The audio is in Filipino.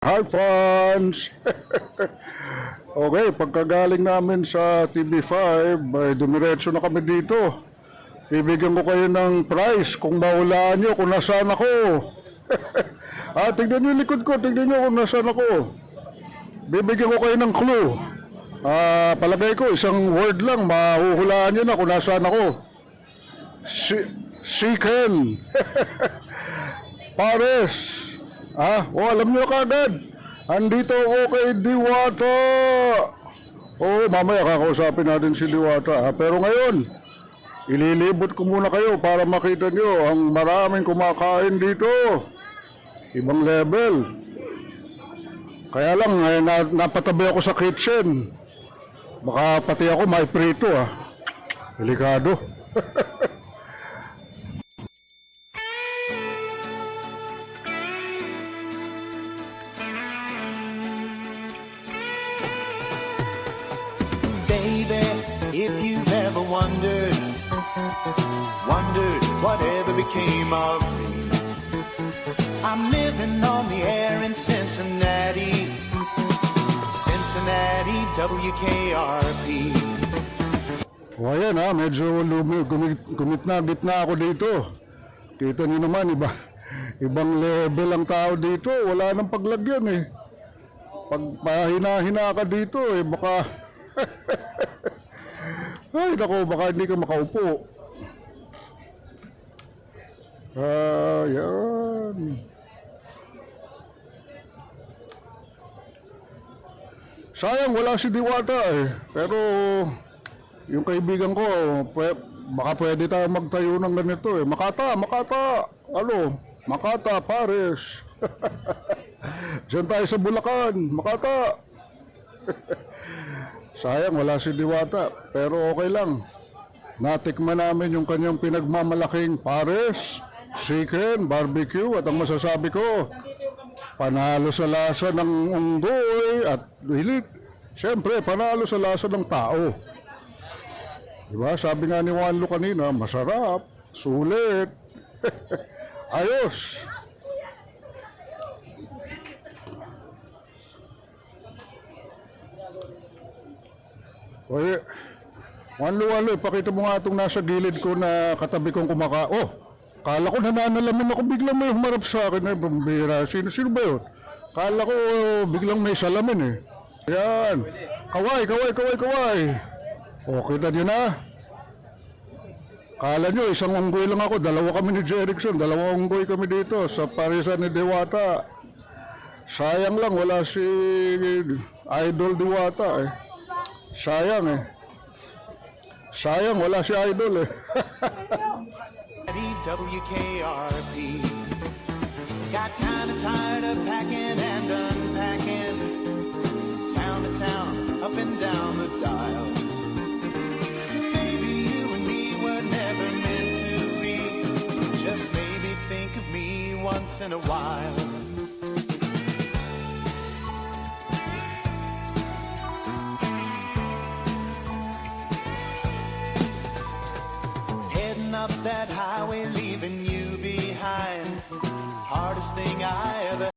Hi, fans! Okay, pagkagaling namin sa TV5, ay dumiretso na kami dito. Bibigyan ko kayo ng prize kung mahulaan nyo kung nasaan ako. Tignan nyo yung likod ko, tignan nyo kung nasaan ako. Bibigyan ko kayo ng clue. Palagay ko, isang word lang, mahuhulaan nyo na kung nasaan ako. Chicken. Pares. Alam nyo kagad. Andito ako kay Diwata. Mamaya kakausapin natin si Diwata. Pero ngayon, ililibot ko muna kayo para makita nyo ang maraming kumakain dito. Ibang level. Kaya lang, napatabi ako sa kitchen. Baka pati ako may prito Delikado. Baby, if you've ever wondered whatever became of me. I'm living on the air in Cincinnati, WKRP. Ayan medyo gumitna ako dito. Kita niyo naman, ibang level ang tao dito. Wala nang paglagyan Pag pahina-hina ka dito baka ay nako, baka hindi ka makaupo. Ayan. Sayang wala si Diwata Pero yung kaibigan ko, baka pwede tayo magtayo ng ganito Makata. Makata, Pares. Diyan tayo sa Bulacan, Makata. Sayang wala si Diwata, pero okay lang. Natikman namin yung kanyang pinagmamalaking pares, chicken, barbecue, at ang masasabi ko, panalo sa lasa ng unggoy at siyempre panalo sa lasa ng tao. Diba? Sabi nga ni Juan Lu kanina, masarap, sulit, ayos. Oye, Wanlo, pakita mo nga itong nasa gilid ko na katabi kong kala ko nananalamin ako, biglang may humarap sa akin pambira. Sino ba yun? Kala ko biglang may salamin Ayan. Kaway. Kita nyo na. Kala nyo, isang unggoy lang ako. Dalawa kami ni Jerickson. Dalawa unggoy kami dito sa parisan ni Diwata. Sayang lang, wala si Idol Diwata Sayang wala si Idol WKRP. Got kinda tired of packing and unpacking, town to town, up and down the dial. Maybe you and me were never meant to be. Just maybe think of me once in a while. Up that high